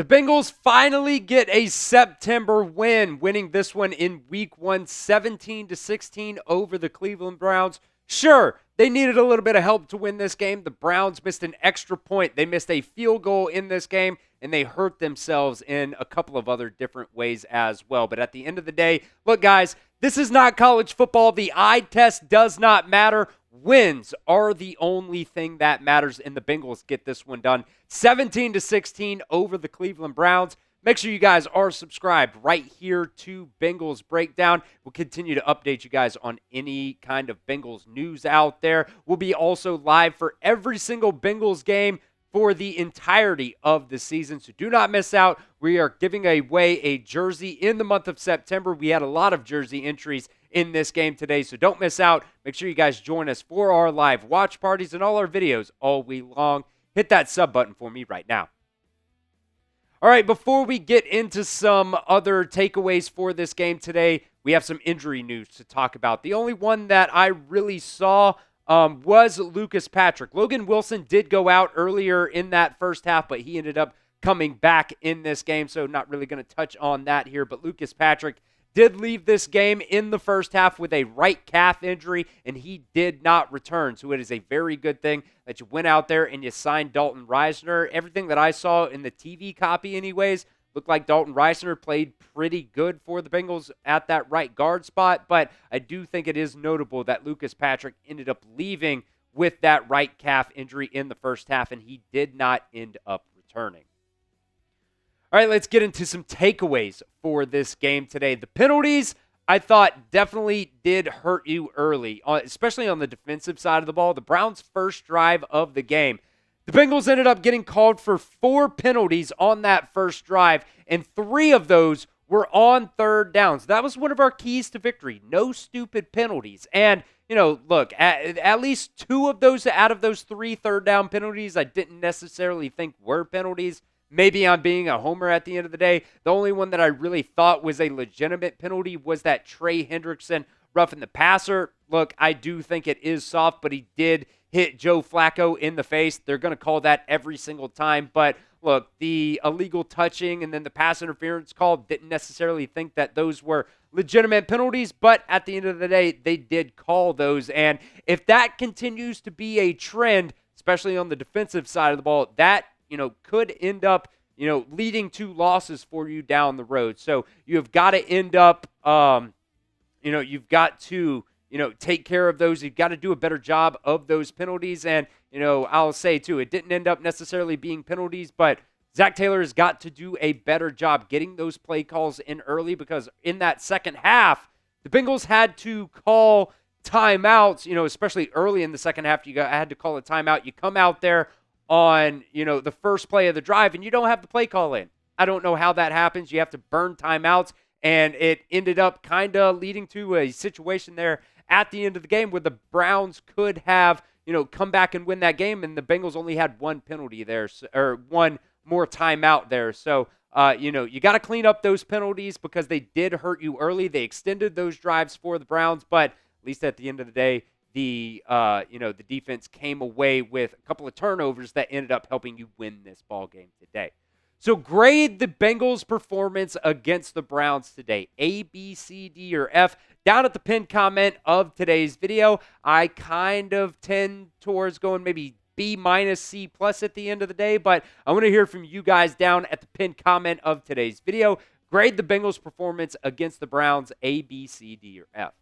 Bengals finally get a September win, winning this one in week 1, 17-16 over the Cleveland Browns. Sure, they needed a little bit of help to win this game. The Browns missed an extra point. They missed a field goal in this game, and they hurt themselves in a couple of other different ways as well. But at the end of the day, look, guys, this is not college football. The eye test does not matter. Wins are the only thing that matters, and the Bengals get this one done 17-16 over the Cleveland Browns. Make sure you guys are subscribed right here to Bengals Breakdown. We'll continue to update you guys on any kind of Bengals news out there. We'll be also live for every single Bengals game for the entirety of the season, so do not miss out. We are giving away a jersey in the month of September. We had a lot of jersey entries in this game today, so don't miss out. Make sure you guys join us for our live watch parties and all our videos all week long. Hit that sub button for me right now. All right, before we get into some other takeaways for this game today, we have some injury news to talk about. The only one that I really saw was Lucas Patrick. Logan Wilson did go out earlier in that first half, but he ended up coming back in this game, so not really going to touch on that here. But Lucas Patrick did leave this game in the first half with a right calf injury, and he did not return. So it is a very good thing that you went out there and you signed Dalton Risner. Everything that I saw in the TV copy anyways looked like Dalton Risner played pretty good for the Bengals at that right guard spot, but I do think it is notable that Lucas Patrick ended up leaving with that right calf injury in the first half, and he did not end up returning. All right, let's get into some takeaways for this game today. The penalties, I thought, definitely did hurt you early, especially on the defensive side of the ball. The Browns' first drive of the game, the Bengals ended up getting called for 4 penalties on that first drive, and 3 of those were on third downs. That was one of our keys to victory. No stupid penalties. And, look, at least 2 of those out of those 3 third down penalties I didn't necessarily think were penalties. Maybe I'm being a homer at the end of the day. The only one that I really thought was a legitimate penalty was that Trey Hendrickson roughing the passer. Look, I do think it is soft, but he did hit Joe Flacco in the face. They're going to call that every single time. But look, the illegal touching and then the pass interference call, didn't necessarily think that those were legitimate penalties. But at the end of the day, they did call those. And if that continues to be a trend, especially on the defensive side of the ball, that could end up, leading to losses for you down the road. So you have got to end up, you've got to, take care of those. You've got to do a better job of those penalties. And, I'll say too, it didn't end up necessarily being penalties, but Zach Taylor has got to do a better job getting those play calls in early, because in that second half, the Bengals had to call timeouts, especially early in the second half. Had to call a timeout. You come out there on, the first play of the drive, and you don't have the play call in. I don't know how that happens. You have to burn timeouts, and it ended up kind of leading to a situation there at the end of the game where the Browns could have, come back and win that game, and the Bengals only had 1 penalty there, or 1 more timeout there. So, you got to clean up those penalties because they did hurt you early. They extended those drives for the Browns, but at least at the end of the day, the defense came away with a couple of turnovers that ended up helping you win this ball game today. So grade the Bengals' performance against the Browns today. A, B, C, D, or F. Down at the pinned comment of today's video, I kind of tend towards going maybe B minus C plus at the end of the day, but I want to hear from you guys down at the pinned comment of today's video. Grade the Bengals' performance against the Browns, A, B, C, D, or F.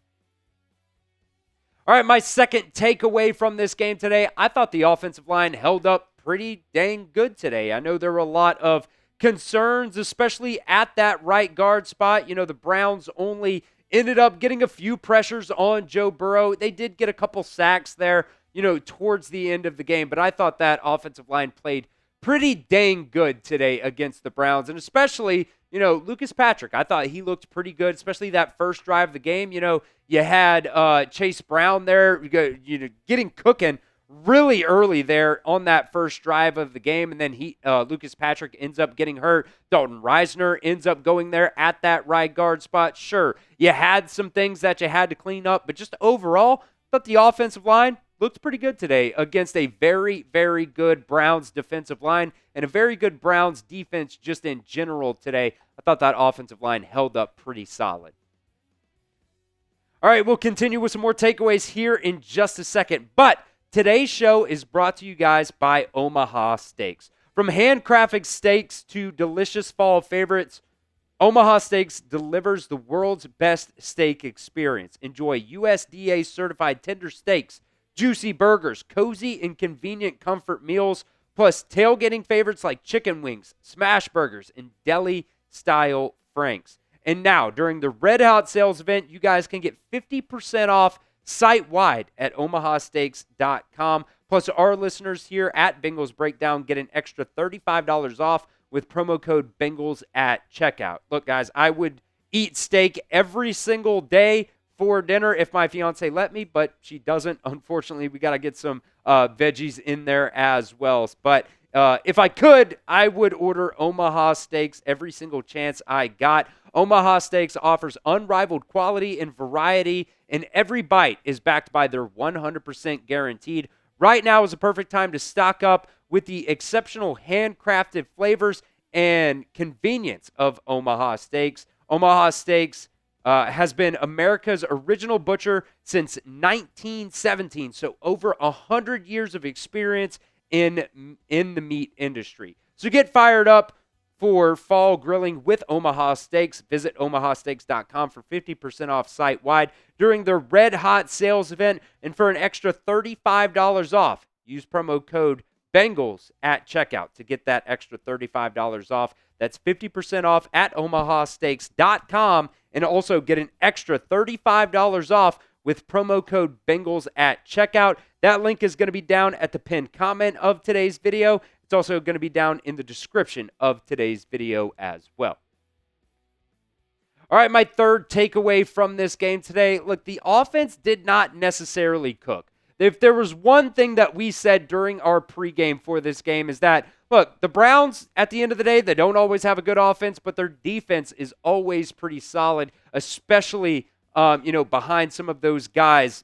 All right, my second takeaway from this game today, I thought the offensive line held up pretty dang good today. I know there were a lot of concerns, especially at that right guard spot. The Browns only ended up getting a few pressures on Joe Burrow. They did get a couple sacks there, towards the end of the game, but I thought that offensive line played pretty dang good today against the Browns, and especially, Lucas Patrick. I thought he looked pretty good, especially that first drive of the game. You had Chase Brown there, getting cooking really early there on that first drive of the game, and then Lucas Patrick ends up getting hurt. Dalton Risner ends up going there at that right guard spot. Sure, you had some things that you had to clean up, but just overall, I thought the offensive line looked pretty good today against a very, very good Browns defensive line and a very good Browns defense just in general today. I thought that offensive line held up pretty solid. All right, we'll continue with some more takeaways here in just a second. But today's show is brought to you guys by Omaha Steaks. From handcrafted steaks to delicious fall favorites, Omaha Steaks delivers the world's best steak experience. Enjoy USDA-certified tender steaks, juicy burgers, cozy and convenient comfort meals, plus tailgating favorites like chicken wings, smash burgers, and deli-style franks. And now, during the Red Hot Sales event, you guys can get 50% off site-wide at omahasteaks.com. Plus, our listeners here at Bengals Breakdown get an extra $35 off with promo code Bengals at checkout. Look, guys, I would eat steak every single day for dinner if my fiance let me, but she doesn't. Unfortunately, we got to get some veggies in there as well. But if I could, I would order Omaha Steaks every single chance I got. Omaha Steaks offers unrivaled quality and variety, and every bite is backed by their 100% guaranteed. Right now is a perfect time to stock up with the exceptional handcrafted flavors and convenience of Omaha Steaks. Omaha Steaks has been America's original butcher since 1917, so over 100 years of experience in the meat industry. So get fired up for fall grilling with Omaha Steaks. Visit omahasteaks.com for 50% off site-wide during the Red Hot Sales event, and for an extra $35 off, use promo code Bengals at checkout to get that extra $35 off. That's 50% off at omahasteaks.com, and also get an extra $35 off with promo code Bengals at checkout. That link is going to be down at the pinned comment of today's video. It's also going to be down in the description of today's video as well. All right, my third takeaway from this game today. Look, the offense did not necessarily cook. If there was one thing that we said during our pregame for this game is that, look, the Browns, at the end of the day, they don't always have a good offense, but their defense is always pretty solid, especially, behind some of those guys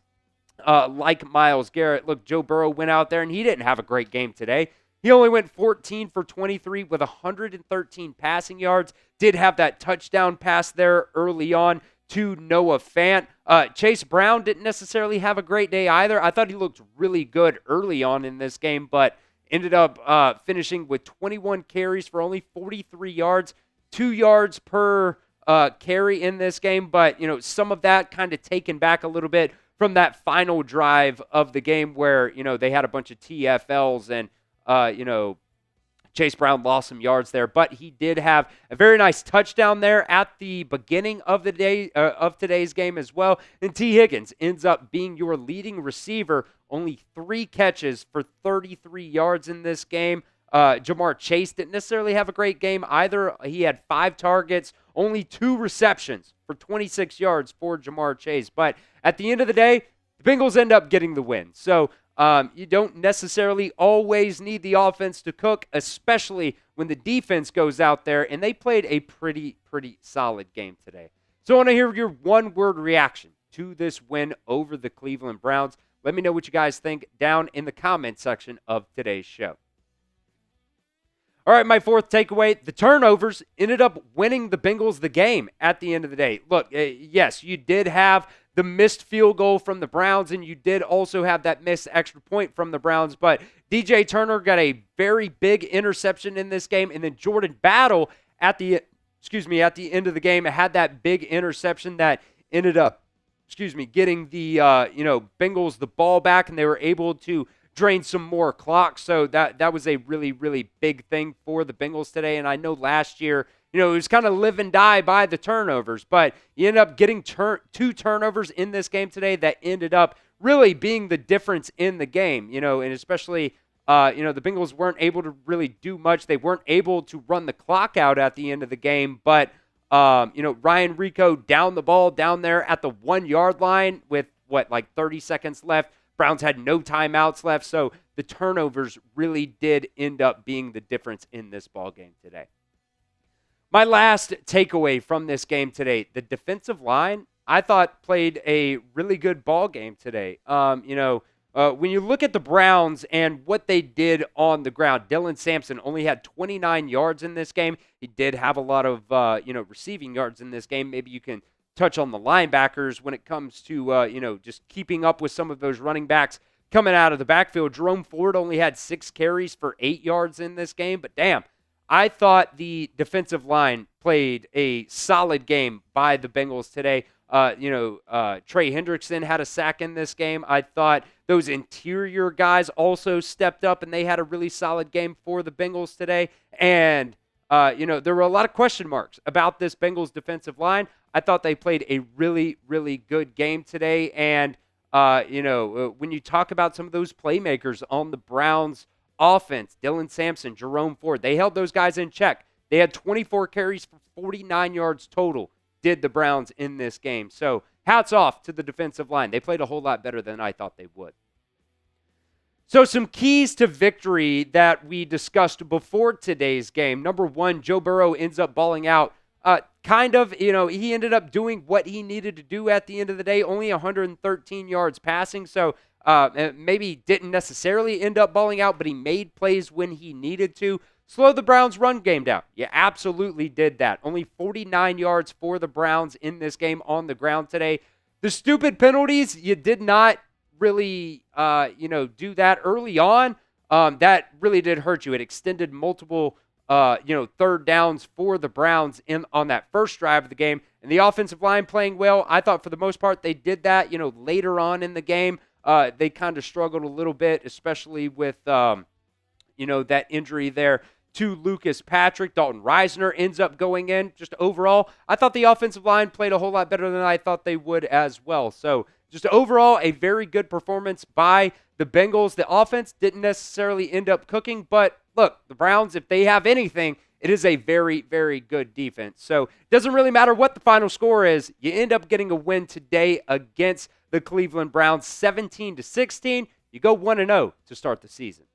like Myles Garrett. Look, Joe Burrow went out there, and he didn't have a great game today. He only went 14 for 23 with 113 passing yards. Did have that touchdown pass there early on to Noah Fant. Chase Brown didn't necessarily have a great day either. I thought he looked really good early on in this game, but ended up finishing with 21 carries for only 43 yards, 2 yards per carry in this game. But, some of that kind of taken back a little bit from that final drive of the game where, they had a bunch of TFLs and, Chase Brown lost some yards there, but he did have a very nice touchdown there at the beginning of the day of today's game as well. And T. Higgins ends up being your leading receiver, only 3 catches for 33 yards in this game. Jamar Chase didn't necessarily have a great game either. He had 5 targets, only 2 receptions for 26 yards for Jamar Chase. But at the end of the day, the Bengals end up getting the win. So you don't necessarily always need the offense to cook, especially when the defense goes out there, and they played a pretty solid game today. So I want to hear your one-word reaction to this win over the Cleveland Browns. Let me know what you guys think down in the comment section of today's show. All right, my fourth takeaway, the turnovers ended up winning the Bengals the game at the end of the day. Look, yes, you did have the missed field goal from the Browns, and you did also have that missed extra point from the Browns, but DJ Turner got a very big interception in this game, and then Jordan Battle at the end of the game had that big interception that ended up, getting the, Bengals the ball back, and they were able to drain some more clock. So that was a really big thing for the Bengals today. And I know last year, it was kind of live and die by the turnovers, but you end up getting 2 turnovers in this game today that ended up really being the difference in the game, and especially, the Bengals weren't able to really do much. They weren't able to run the clock out at the end of the game, but, Ryan Rico down the ball down there at the 1-yard line with 30 seconds left. Browns had no timeouts left, so the turnovers really did end up being the difference in this ball game today. My last takeaway from this game today, the defensive line, I thought played a really good ball game today. When you look at the Browns and what they did on the ground, Dylan Sampson only had 29 yards in this game. He did have a lot of receiving yards in this game. Maybe you can touch on the linebackers when it comes to just keeping up with some of those running backs coming out of the backfield. Jerome Ford only had 6 carries for 8 yards in this game, but damn, I thought the defensive line played a solid game by the Bengals today. Trey Hendrickson had a sack in this game. I thought those interior guys also stepped up, and they had a really solid game for the Bengals today. And, there were a lot of question marks about this Bengals defensive line. I thought they played a really, really good game today. And, when you talk about some of those playmakers on the Browns offense, Dylan Sampson, Jerome Ford, they held those guys in check. They had 24 carries for 49 yards total, did the Browns in this game. So hats off to the defensive line. They played a whole lot better than I thought they would. So some keys to victory that we discussed before today's game. Number one, Joe Burrow ends up balling out. He ended up doing what he needed to do at the end of the day, only 113 yards passing. So maybe didn't necessarily end up balling out, but he made plays when he needed to. Slow the Browns' run game down. You absolutely did that. Only 49 yards for the Browns in this game on the ground today. The stupid penalties, you did not really, do that early on. That really did hurt you. It extended multiple third downs for the Browns on that first drive of the game. And the offensive line playing well. I thought for the most part they did that, later on in the game. They kind of struggled a little bit, especially with, that injury there to Lucas Patrick. Dalton Reisner ends up going in. Just overall, I thought the offensive line played a whole lot better than I thought they would as well. So just overall, a very good performance by the Bengals. The offense didn't necessarily end up cooking, but look, the Browns, if they have anything, it is a very, very good defense. So it doesn't really matter what the final score is. You end up getting a win today against the Cleveland Browns, 17-16. You go 1-0 to start the season.